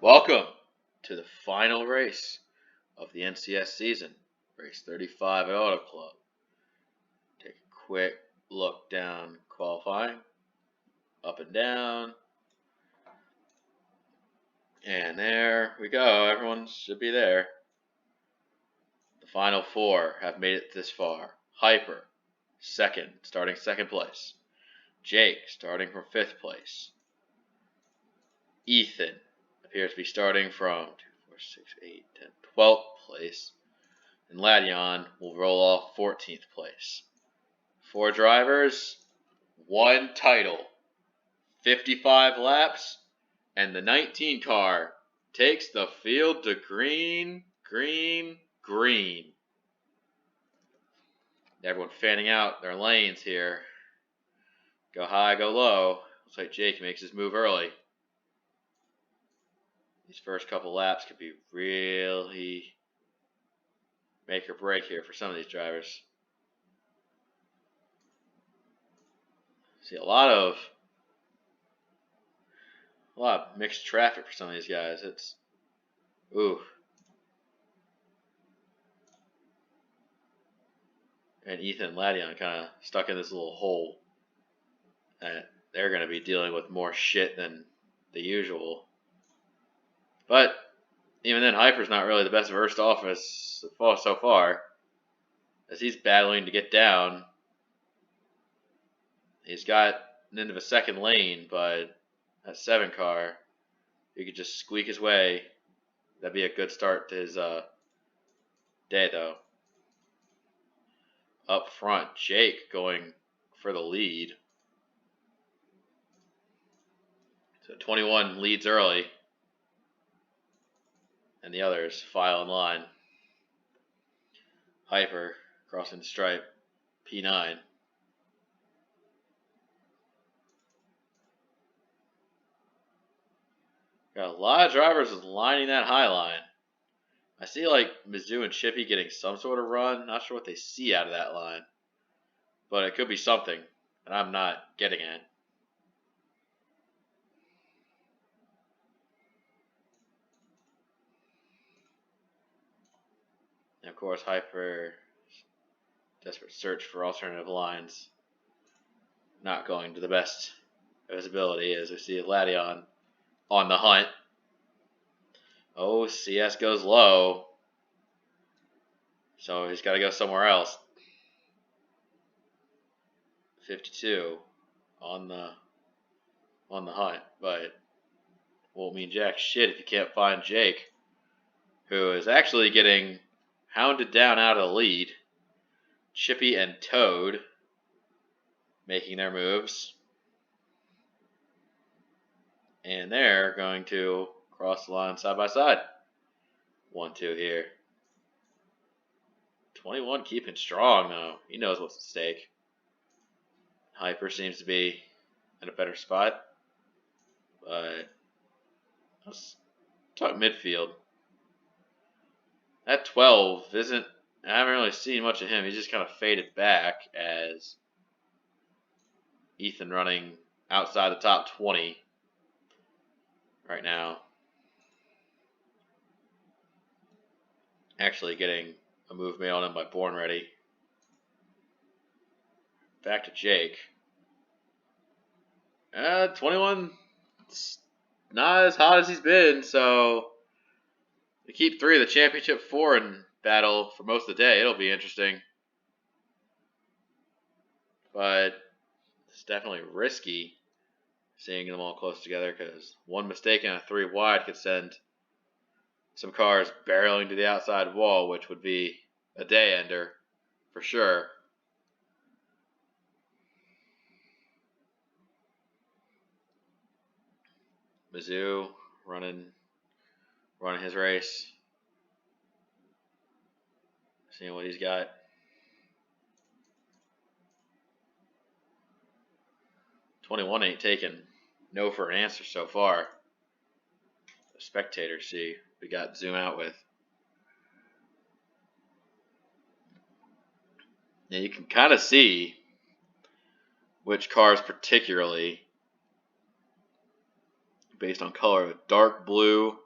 Welcome to the final race of the NCS season, race 35 at Auto Club. Take a quick look down qualifying, up and down, and there we go. Everyone should be there. The final four have made it this far. Hyper, starting second place. Jake, starting from fifth place. Ethan appears to be starting from 2, 4, 6, 8, 10, 12th place. And Ladion will roll off 14th place. 4 drivers, 1 title, 55 laps, and the 19 car takes the field to green. Everyone fanning out their lanes here. Go high, go low. Looks like Jake makes his move early. These first couple laps could be really make or break here for some of these drivers. See a lot of mixed traffic for some of these guys. It's and Ethan and Ladion kind of stuck in this little hole, and they're going to be dealing with more shit than the usual. But even then, Hyper's not really the best versed office so far, as he's battling to get down. He's got into a second lane, but that 7 car, he could just squeak his way. That'd be a good start to his day, though. Up front, Jake going for the lead. So 21 leads early, and the others file in line. Hyper crossing the stripe, P9. Got a lot of drivers lining that high line. I see like Mizzou and Chippy getting some sort of run. Not sure what they see out of that line, but it could be something, and I'm not getting it. And of course, Hyper desperate search for alternative lines. Not going to the best of his ability as we see Ladion on the hunt. Oh, CS goes low. So he's got to go somewhere else. 52 on the hunt, but won't mean jack shit if you can't find Jake, who is actually getting hounded down out of the lead. Chippy and Toad making their moves. And they're going to cross the line side by side. 1-2 here. 21 keeping strong, though. He knows what's at stake. Hyper seems to be in a better spot. But let's talk midfield. That 12 isn't... I haven't really seen much of him. He's just kind of faded back as Ethan running outside the top 20 right now. Actually getting a move made on him by Born Ready. Back to Jake. 21, not as hot as he's been, so to keep 3 of the championship 4 in battle for most of the day, it'll be interesting. But it's definitely risky seeing them all close together, because one mistake and a 3 wide could send some cars barreling to the outside wall, which would be a day ender for sure. Mizzou running his race. Seeing what he's got. "21 ain't taken no for an answer so far. The spectators see we got zoom out with. Now you can kind of see which cars particularly based on color. Dark blue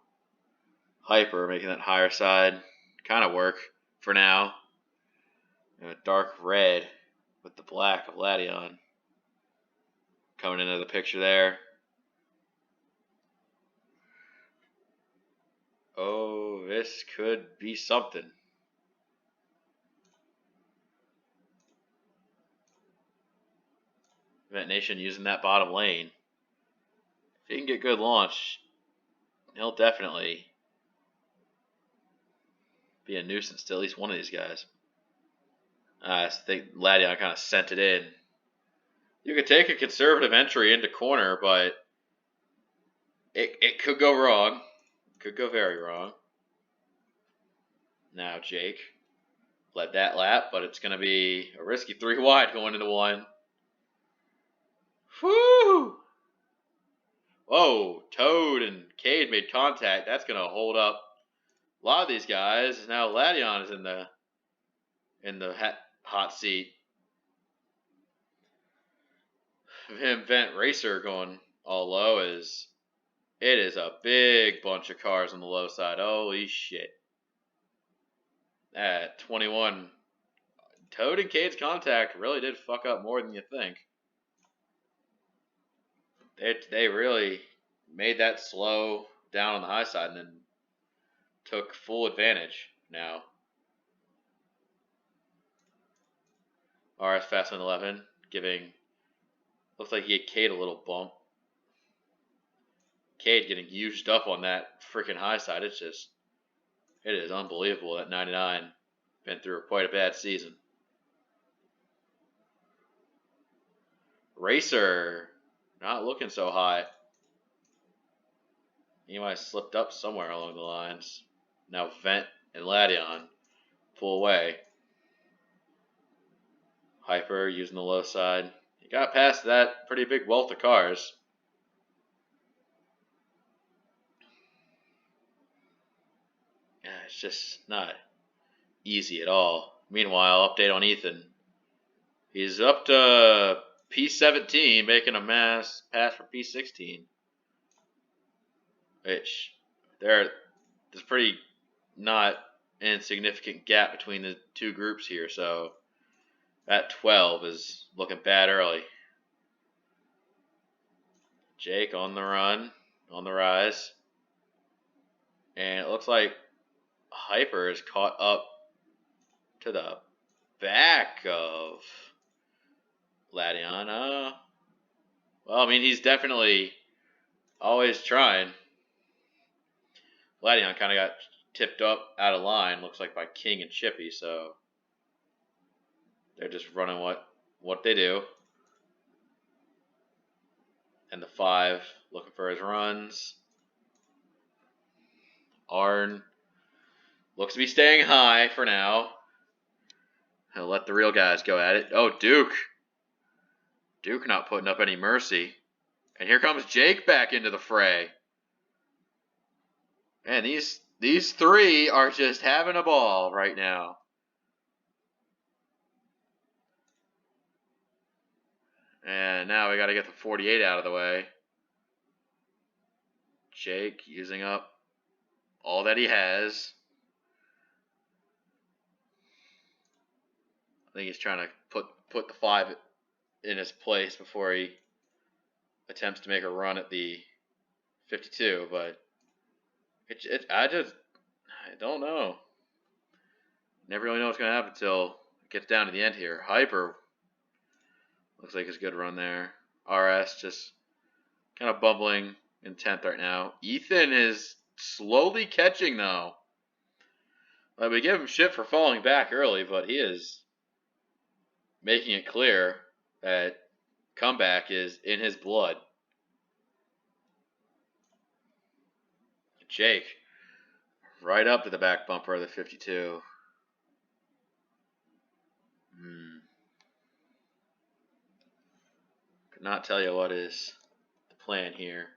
Hyper making that higher side kind of work for now. And a dark red with the black of Ladion coming into the picture there. Oh, this could be something. Event Nation using that bottom lane. If he can get good launch, he'll definitely be a nuisance to at least one of these guys. I think Ladion kind of sent it in. You could take a conservative entry into corner, but it could go wrong. Could go very wrong. Now Jake led that lap, but it's going to be a risky 3 wide going into 1. Whoo! Whoa, Toad and Cade made contact. That's going to hold up a lot of these guys. Now Ladion is in the hot seat. Him Vent Racer going all low is it is a big bunch of cars on the low side. Holy shit. At 21, Toad and Cade's contact really did fuck up more than you think. They really made that slow down on the high side and then took full advantage now. RS Fastman 11 giving, looks like he gave Cade a little bump. Cade getting used up on that freaking high side. It is unbelievable that 99 been through quite a bad season. Racer not looking so hot. He might have slipped up somewhere along the lines. Now Vent and Ladion pull away. Hyper using the low side. He got past that pretty big wealth of cars. Yeah, it's just not easy at all. Meanwhile, update on Ethan. He's up to P17, making a mass pass for P16. Which, there's pretty not insignificant gap between the two groups here, so that 12 is looking bad early. Jake on the run, on the rise. And it looks like Hyper is caught up to the back of Ladion. Well, I mean, he's definitely always trying. Ladion kind of got tipped up out of line, looks like by King and Chippy, so they're just running what they do. And the 5 looking for his runs. Arn looks to be staying high for now. He'll let the real guys go at it. Oh, Duke. Duke not putting up any mercy. And here comes Jake back into the fray. Man, these 3 are just having a ball right now. And now we got to get the 48 out of the way. Jake using up all that he has. I think he's trying to put the 5 in his place before he attempts to make a run at the 52, but I don't know. Never really know what's going to happen until it gets down to the end here. Hyper looks like it's a good run there. RS just kind of bumbling in 10th right now. Ethan is slowly catching, though. We give him shit for falling back early, but he is making it clear that comeback is in his blood. Jake, right up to the back bumper of the 52. Could not tell you what is the plan here.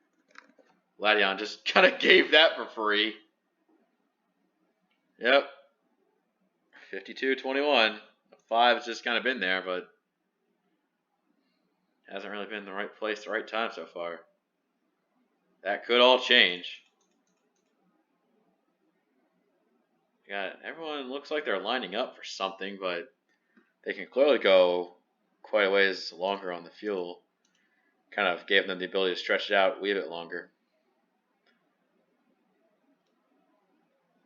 Ladion just kind of gave that for free. Yep. 52-21. 5's just kind of been there, but hasn't really been in the right place, the right time so far. That could all change. Everyone looks like they're lining up for something, but they can clearly go quite a ways longer on the fuel. Kind of gave them the ability to stretch it out a wee bit longer.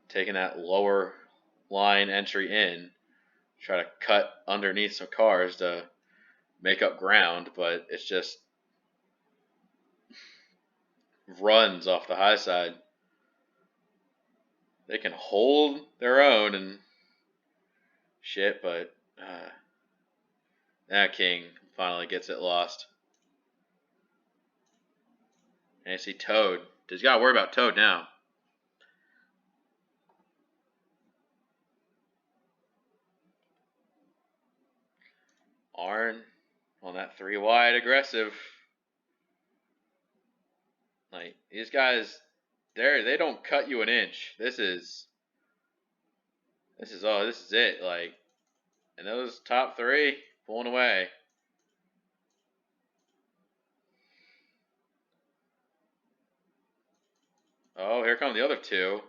Taking that lower line entry in, try to cut underneath some cars to make up ground, but it's just runs off the high side. They can hold their own and shit, but that King finally gets it lost. And I see Toad. He's got to worry about Toad now. Arn on that 3 wide aggressive. Like, these guys, they don't cut you an inch. This is it. Like, and those top 3 pulling away. Oh, here come the other 2.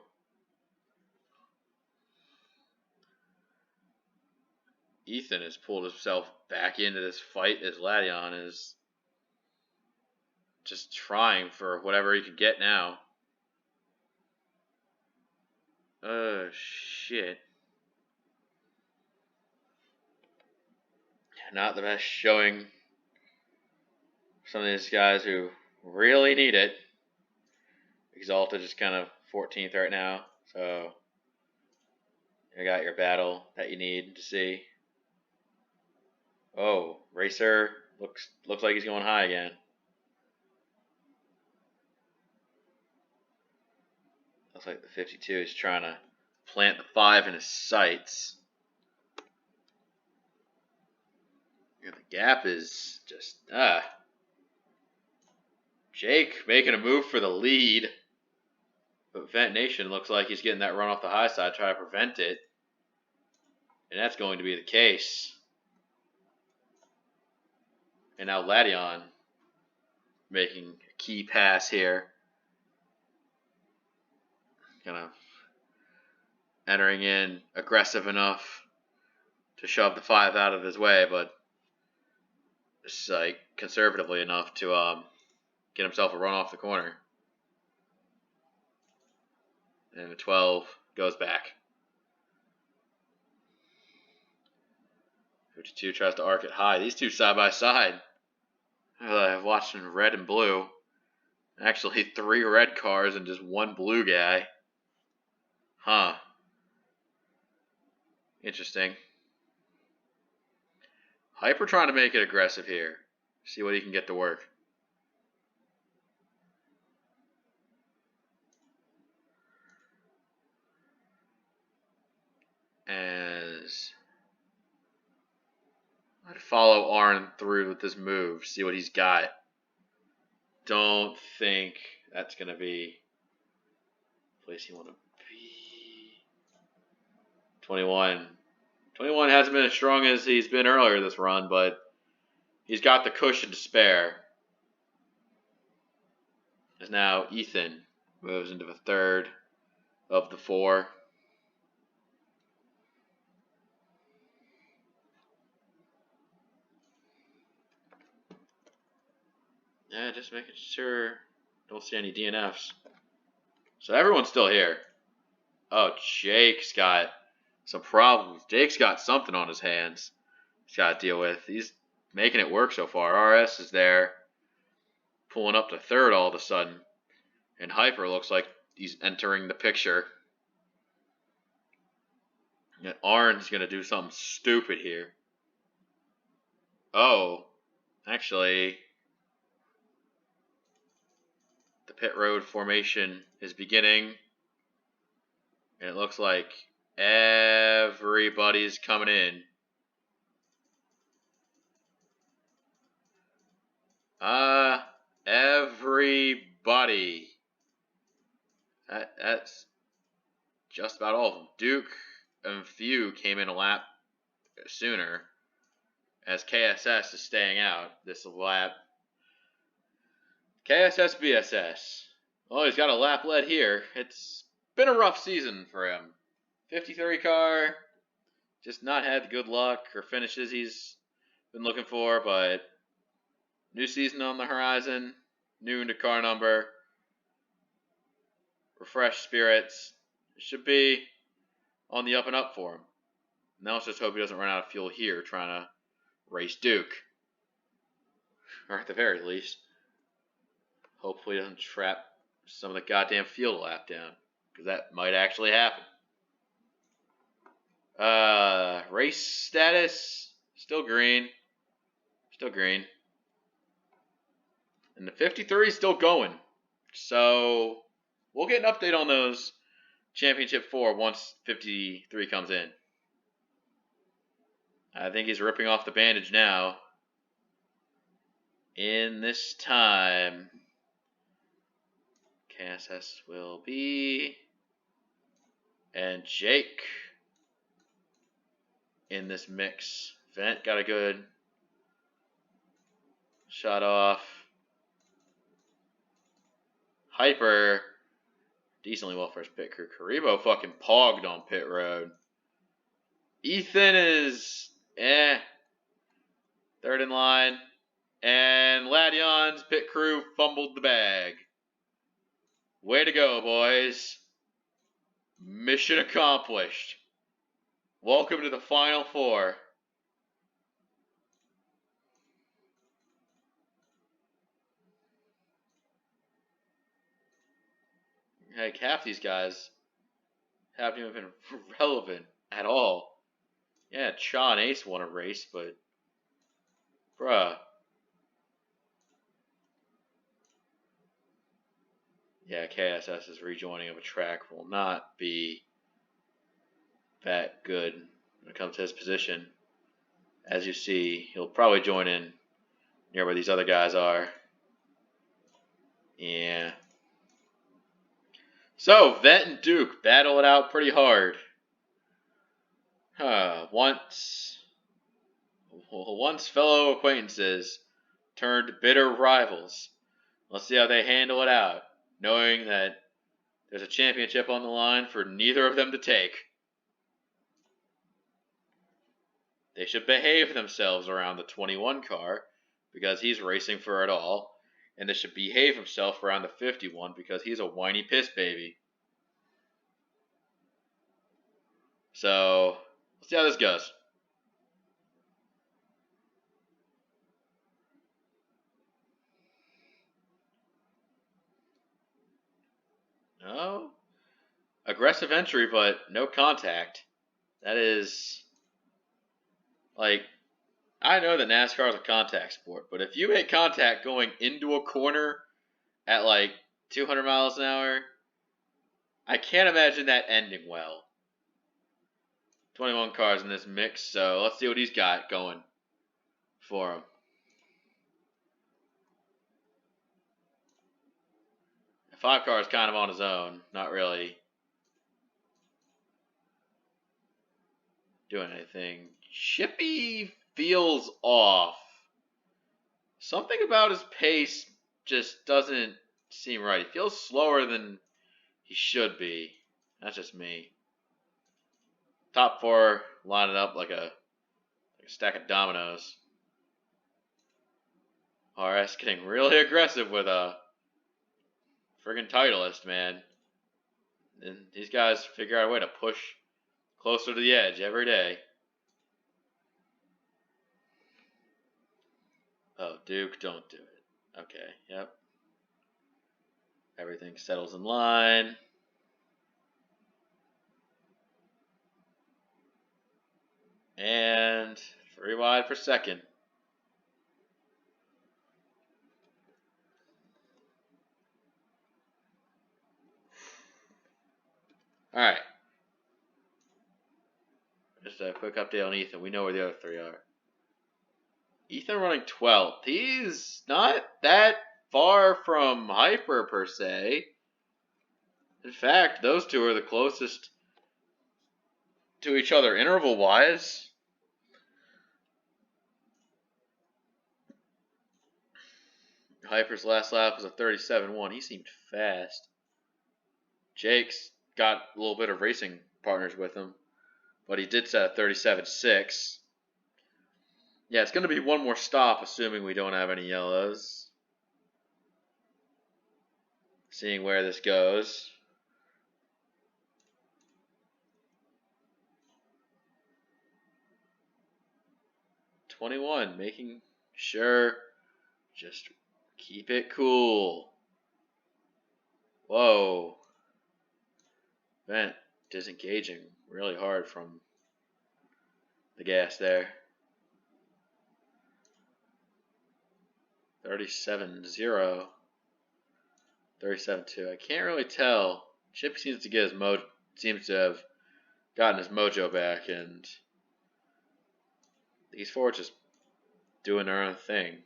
Ethan has pulled himself back into this fight as Ladion is just trying for whatever he could get now. Shit. Not the best showing. Some of these guys who really need it. Exalted is kind of 14th right now, so you got your battle that you need to see. Oh, Racer looks like he's going high again. Looks like the 52 is trying to plant the 5 in his sights. And the gap is just Jake making a move for the lead. But Vent Nation looks like he's getting that run off the high side, trying to prevent it. And that's going to be the case. And now Ladion making a key pass here. Kind of entering in aggressive enough to shove the 5 out of his way, but just like conservatively enough to get himself a run off the corner. And the 12 goes back. 52 tries to arc it high. These 2 side by side. I've watched in red and blue. Actually, 3 red cars and just 1 blue guy. Huh. Interesting. Hyper trying to make it aggressive here. See what he can get to work. As I'd follow Arn through with this move, see what he's got. Don't think that's going to be the place you want to be. 21. 21 hasn't been as strong as he's been earlier this run, but he's got the cushion to spare. As now Ethan moves into the 3rd of the 4. Yeah, just making sure don't see any DNFs. So everyone's still here. Oh, Jake's got some problems. Jake's got something on his hands he's got to deal with. He's making it work so far. RS is there, pulling up to 3rd all of a sudden. And Hyper looks like he's entering the picture. And Arn's going to do something stupid here. Oh, actually, the pit road formation is beginning. And it looks like everybody's coming in. Everybody. That's just about all of them. Duke and Few came in a lap sooner, as KSS is staying out this lap. KSS BSS. Oh, he's got a lap lead here. It's been a rough season for him. 53 car, just not had the good luck or finishes he's been looking for, but new season on the horizon, new into car number, refreshed spirits. It should be on the up and up for him. Now let's just hope he doesn't run out of fuel here trying to race Duke. Or at the very least, hopefully he doesn't trap some of the goddamn field lap down, because that might actually happen. Race status, still green. Still green. And the 53 is still going. So we'll get an update on those Championship 4 once 53 comes in. I think he's ripping off the bandage now. In this time, KSS will be, and Jake in this mix. Vent got a good shot off. Hyper, decently well for his pit crew. Karibo fucking pogged on pit road. Ethan is, third in line. And Ladion's pit crew fumbled the bag. Way to go, boys. Mission accomplished. Welcome to the Final Four. Heck, half these guys haven't even been relevant at all. Yeah, Cha and Ace won a race, but bruh. Yeah, KSS's rejoining of a track will not be that good when it comes to his position. As you see, he'll probably join in near where these other guys are. Yeah. So, Vet and Duke battle it out pretty hard. Once fellow acquaintances turned bitter rivals. Let's see how they handle it out, knowing that there's a championship on the line for neither of them to take. They should behave themselves around the 21 car because he's racing for it all, and they should behave himself around the 51 because he's a whiny piss baby. So, let's see how this goes. No. Aggressive entry, but no contact. That is, like, I know that NASCAR is a contact sport, but if you make contact going into a corner at like 200 miles an hour, I can't imagine that ending well. 21 cars in this mix, so let's see what he's got going for him. The 5 car is kind of on his own, not really doing anything. Chippy feels off. Something about his pace just doesn't seem right. He feels slower than he should be. That's just me. Top 4 lining up like a stack of dominoes. RS getting really aggressive with a friggin' Titleist, man. And these guys figure out a way to push closer to the edge every day. Oh, Duke, don't do it. Okay, yep. Everything settles in line. And 3 wide for second. Alright. Just a quick update on Ethan. We know where the other 3 are. Ethan running 12th. He's not that far from Hyper, per se. In fact, those 2 are the closest to each other interval-wise. Hyper's last lap was a 37.1. He seemed fast. Jake's got a little bit of racing partners with him. But he did set a 37.6. Yeah, it's going to be one more stop, assuming we don't have any yellows. Seeing where this goes. .21, making sure, just keep it cool. Whoa. Vent disengaging really hard from the gas there. 37.0. 37.2. I can't really tell. Chip seems to have gotten his mojo back, and these four are just doing their own thing.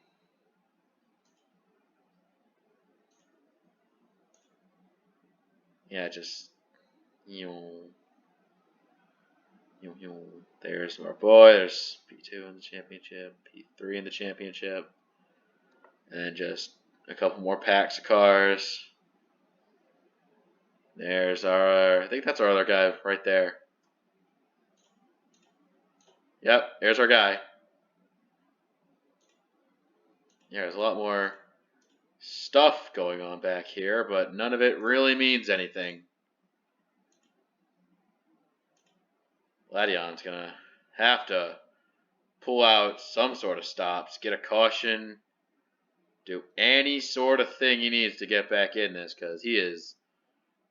Yeah, just there's our boy. There's P2 in the championship, P3 in the championship, and just a couple more packs of cars. There's I think that's our other guy right there. Yep, there's our guy. Yeah, there's a lot more stuff going on back here, but none of it really means anything. Ladion's gonna have to pull out some sort of stops, get a caution, do any sort of thing he needs to get back in this, because he is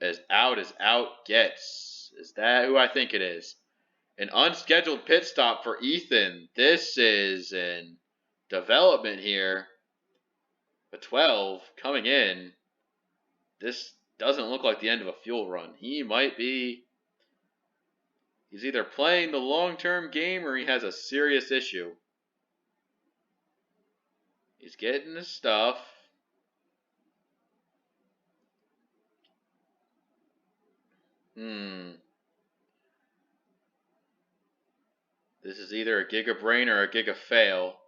as out gets. Is that who I think it is? An unscheduled pit stop for Ethan. This is in development here. A 12 coming in. This doesn't look like the end of a fuel run. He might be. He's either playing the long-term game or he has a serious issue. He's getting his stuff. This is either a giga brain or a giga fail.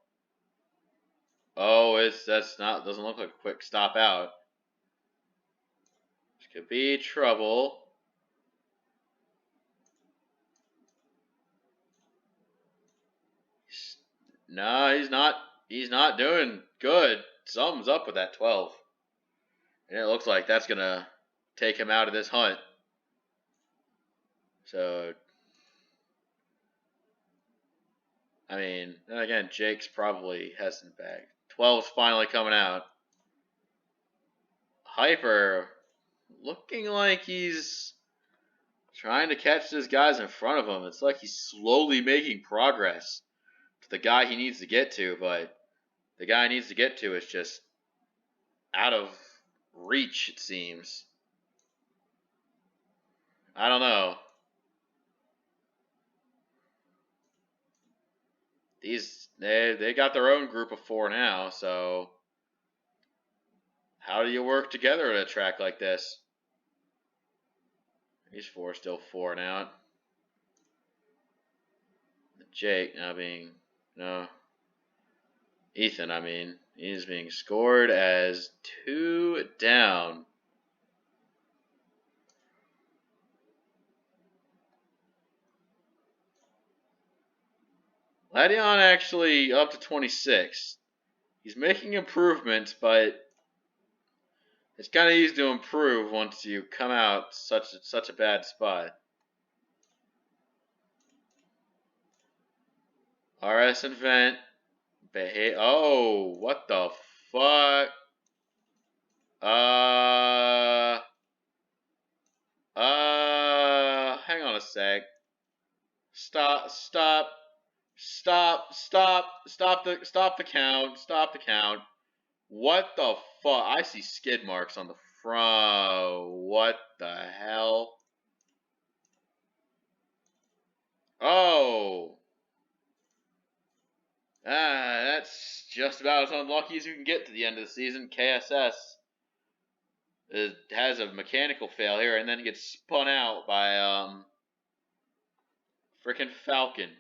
Oh, doesn't look like a quick stop out. This could be trouble. No, he's not. He's not doing good. Something's up with that 12. And it looks like that's going to take him out of this hunt. So, I mean, then again, Jake's probably hesitant back. 12's finally coming out. Hyper looking like he's trying to catch these guys in front of him. It's like he's slowly making progress to the guy he needs to get to, but the guy he needs to get to is just out of reach, it seems. I don't know. They got their own group of four now, so how do you work together at a track like this? These four still 4 out. Jake now being Ethan, I mean, he's being scored as 2 down. Ladion actually up to 26. He's making improvements, but it's kind of easy to improve once you come out such a bad spot. RS and Vent. Oh, what the fuck? Hang on a sec. Stop the count. What the fuck? I see skid marks on the front. What the hell? Oh. That's just about as unlucky as you can get to the end of the season. KSS has a mechanical fail here and then gets spun out by frickin' Falcon.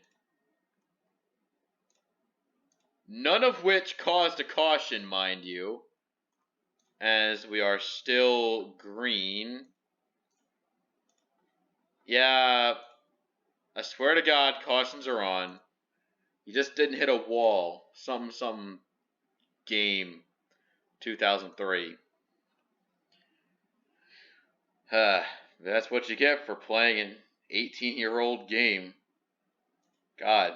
None of which caused a caution, mind you, as we are still green. Yeah, I swear to God, cautions are on. You just didn't hit a wall. Some game 2003. That's what you get for playing an 18-year-old game. God,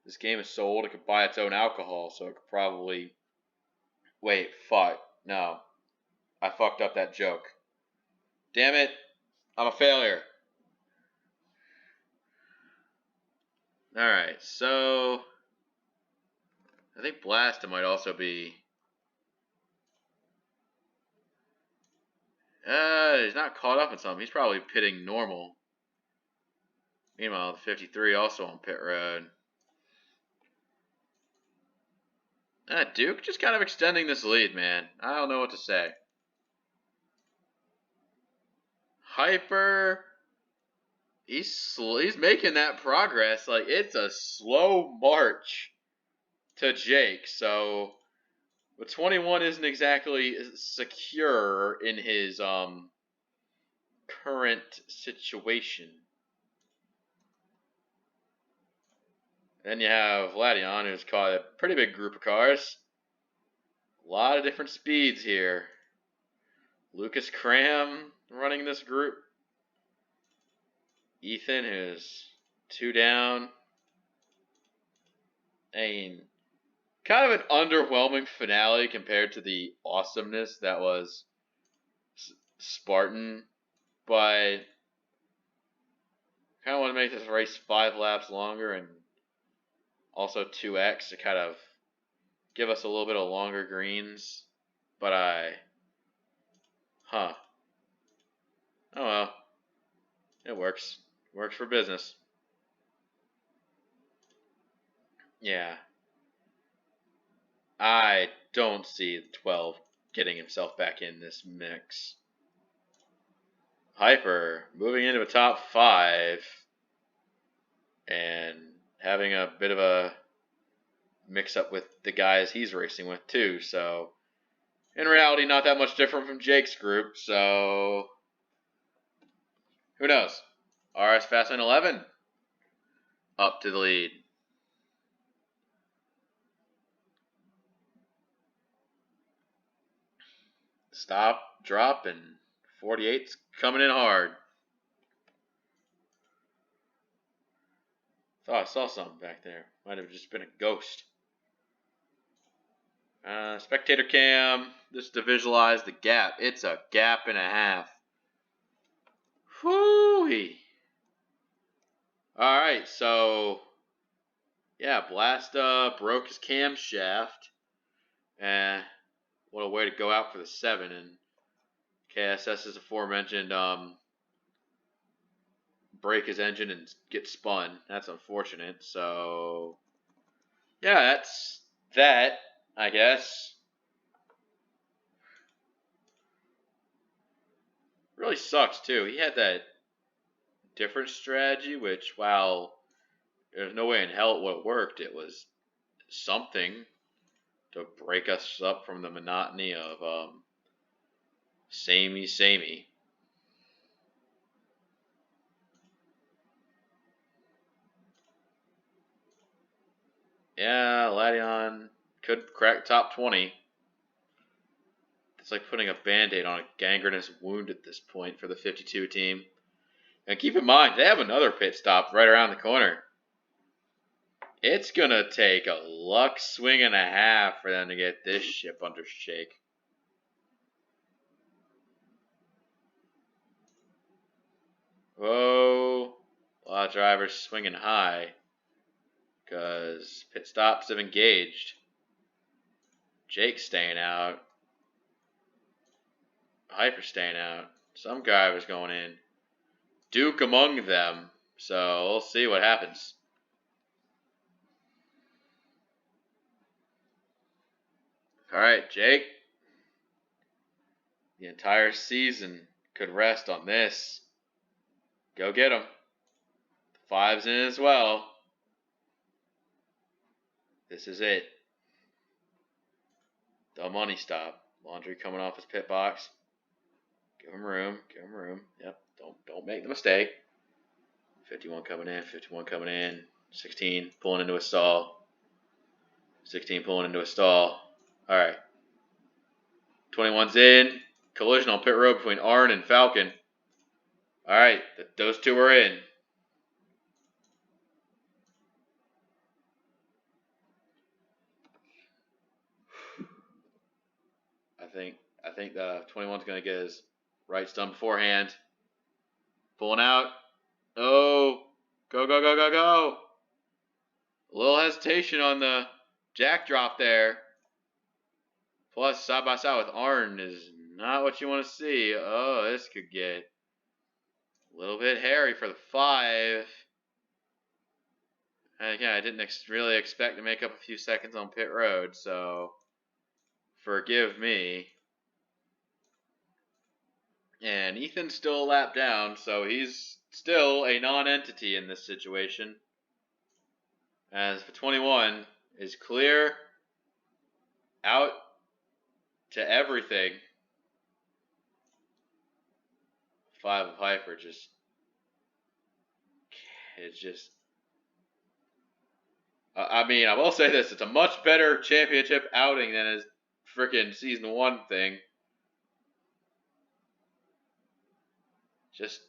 this game is so old it could buy its own alcohol, so it could probably... Wait, fuck. No. I fucked up that joke. Damn it. I'm a failure. Alright, so... I think Blasta might also be... he's not caught up in something. He's probably pitting normal. Meanwhile, the 53 also on pit road. Duke just kind of extending this lead, man. I don't know what to say. Hyper, he's making that progress. Like, it's a slow march to Jake. So, but 21 isn't exactly secure in his current situation. Then you have Vladion, who's caught a pretty big group of cars. A lot of different speeds here. Lucas Cram running this group. Ethan, who's 2 down. I mean, kind of an underwhelming finale compared to the awesomeness that was Spartan. But kind of want to make this race 5 laps longer and also 2x to kind of give us a little bit of longer greens. But oh well, it works. Works for business. Yeah. I don't see the 12 getting himself back in this mix. Hyper moving into a top 5 and having a bit of a mix up with the guys he's racing with too. So in reality, not that much different from Jake's group. So who knows? RS Fastlane 11 up to the lead. Stop, drop, and 48's coming in hard. Thought I saw something back there. Might have just been a ghost. Spectator cam, just to visualize the gap. It's a gap and a half. Whoo-wee. Alright, so yeah, Blasta broke his camshaft. And what a way to go out for the 7. And KSS is aforementioned break his engine and get spun. That's unfortunate. So yeah, that's that, I guess. Really sucks too. He had that different strategy, which while there's no way in hell it would have worked, it was something to break us up from the monotony of samey. Yeah, Ladion could crack top 20. It's like putting a band-aid on a gangrenous wound at this point for the 52 team. And keep in mind, they have another pit stop right around the corner. It's going to take a luck swing and a half for them to get this ship under shake. Whoa. A lot of drivers swinging high because pit stops have engaged. Jake's staying out. Hyper staying out. Some guy was going in. Duke among them. So we'll see what happens. Alright, Jake. The entire season could rest on this. Go get him. The 5's in as well. This is it. The money stop. Laundry coming off his pit box. Give him room. Give him room. Yep. Don't make the mistake. 51 coming in, 51 coming in, 16 pulling into a stall, 16 pulling into a stall. All right. 21's in. Collision on pit road between Arn and Falcon. All right, those two are in. I think the 21's going to get his rights done beforehand. Pulling out. Oh, go, go, go, go, go. A little hesitation on the jack drop there. Plus, side by side with Arn is not what you want to see. Oh, this could get a little bit hairy for the 5. And again, I didn't really expect to make up a few seconds on pit road, so forgive me. And Ethan's still a lap down, so he's still a non-entity in this situation. As for 21 is clear out to everything. 5 of Hyper it's just. I mean, I will say this: it's a much better championship outing than his freaking season 1 thing. Just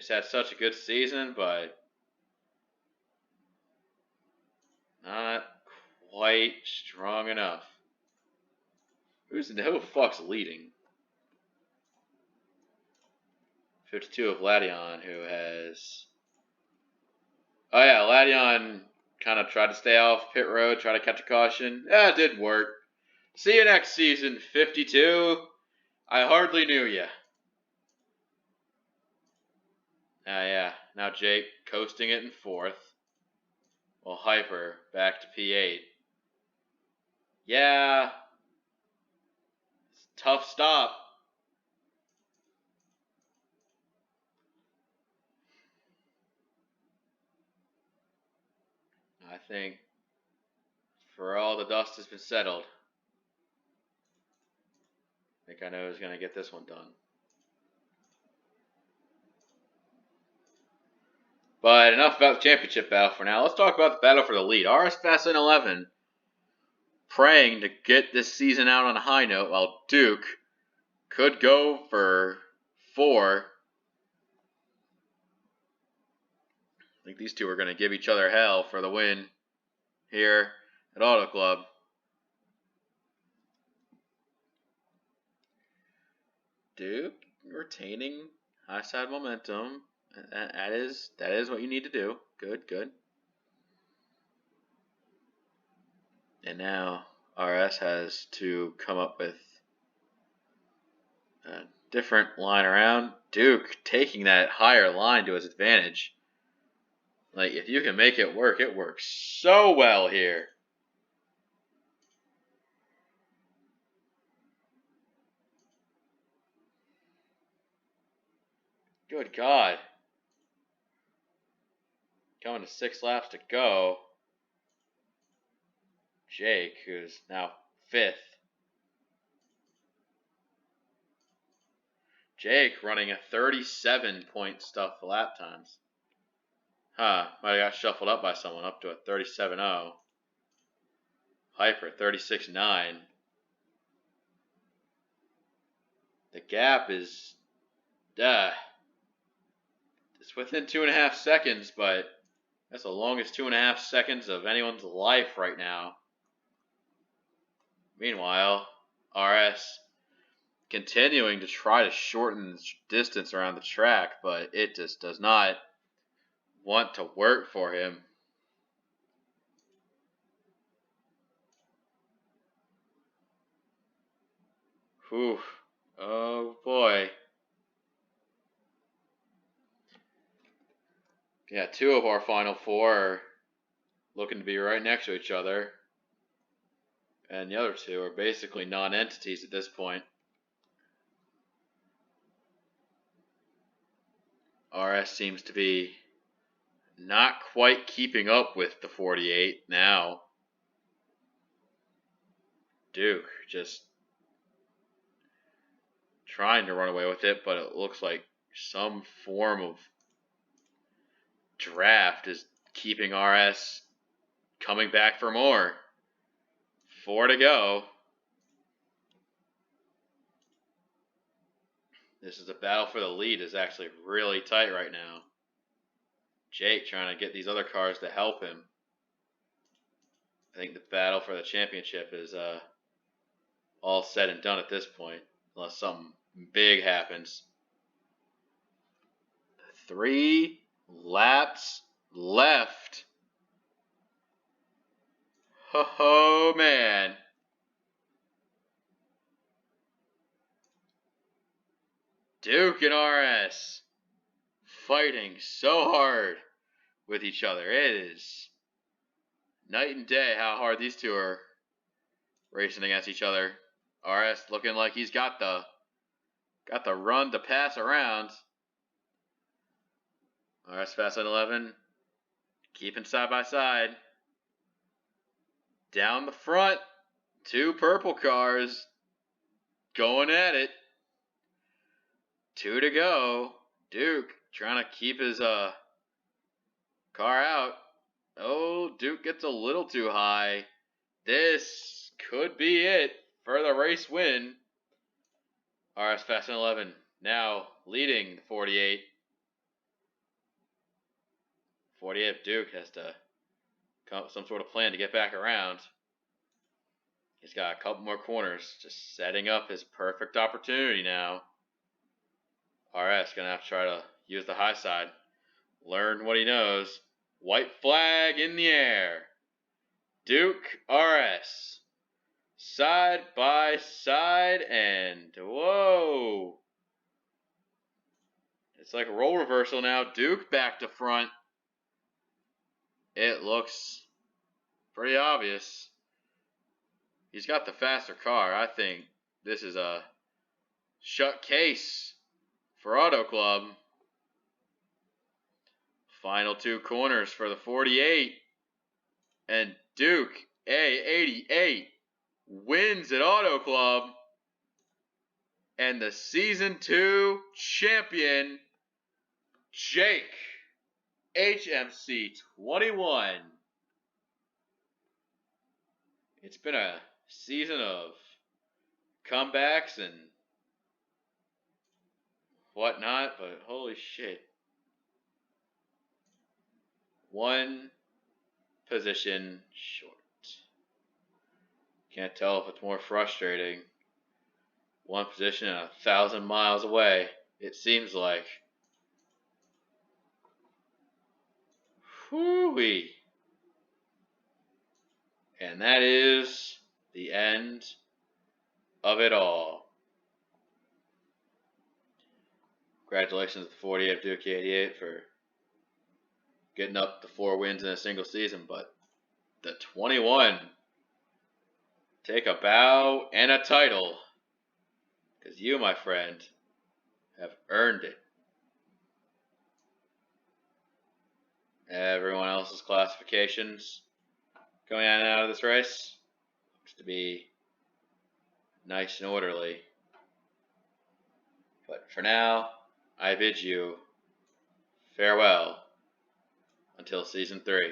had such a good season, but not quite strong enough. Who the fuck's leading? 52 of Ladion, who has. Oh yeah, Ladion kind of tried to stay off pit road, try to catch a caution. Yeah, it did work. See you next season, 52. I hardly knew ya. Yeah. Now Jake coasting it in 4th. Well, Hyper back to P8. Yeah. Tough stop. I think for all the dust has been settled, I think I know who's going to get this one done. But enough about the championship battle for now. Let's talk about the battle for the lead. RS Fast 11 praying to get this season out on a high note, while Duke could go for 4. I think these two are going to give each other hell for the win here at Auto Club. Duke retaining high side momentum. That is what you need to do. Good. And now RS has to come up with a different line around. Duke taking that higher line to his advantage. Like, if you can make it works so well here. Good God. Coming to 6 laps to go. Jake, who's now 5th. Jake running a 37-point stuff for lap times. Might have got shuffled up by someone up to a 37.0. Hyper, 36.9. The gap is, it's within 2.5 seconds, but that's the longest 2.5 seconds of anyone's life right now. Meanwhile, RS continuing to try to shorten the distance around the track, but it just does not want to work for him. Whew. Oh boy. Yeah, 2 of our final 4 are looking to be right next to each other. And the other 2 are basically non-entities at this point. RS seems to be not quite keeping up with the 48 now. Duke just trying to run away with it, but it looks like some form of draft is keeping RS coming back for more. 4 to go. This is a battle for the lead is actually really tight right now. Jake trying to get these other cars to help him. I think the battle for the championship is all said and done at this point, unless something big happens. 3 laps left. Oh, man. Duke and RS fighting so hard with each other. It is night and day how hard these two are racing against each other. RS looking like he's got the run to pass around. RS fast on 11, keeping side by side. Down the front, 2 purple cars going at it. 2 to go. Duke trying to keep his car out. Oh, Duke gets a little too high. This could be it for the race win. RS fast on 11 now leading the 48. 48 Duke has to come up with some sort of plan to get back around. He's got a couple more corners, just setting up his perfect opportunity now. RS gonna have to try to use the high side, learn what he knows. White flag in the air. Duke, RS, side by side, and whoa! It's like a role reversal now. Duke back to front. It looks pretty obvious. He's got the faster car. I think this is a shut case for Auto Club. Final 2 corners for the 48. And Duke, A88, wins at Auto Club. And the Season 2 champion, Jake, HMC 21. It's been a season of comebacks and whatnot, but holy shit. 1 position short. Can't tell if it's more frustrating. 1 position and 1,000 miles away, it seems like. Whoo-wee. And that is the end of it all. Congratulations to the 48 of Duke 88 for getting up to 4 wins in a single season, but the 21 take a bow and a title, because you, my friend, have earned it. Everyone else's classifications going in and out of this race looks to be nice and orderly. But for now, I bid you farewell until Season 3.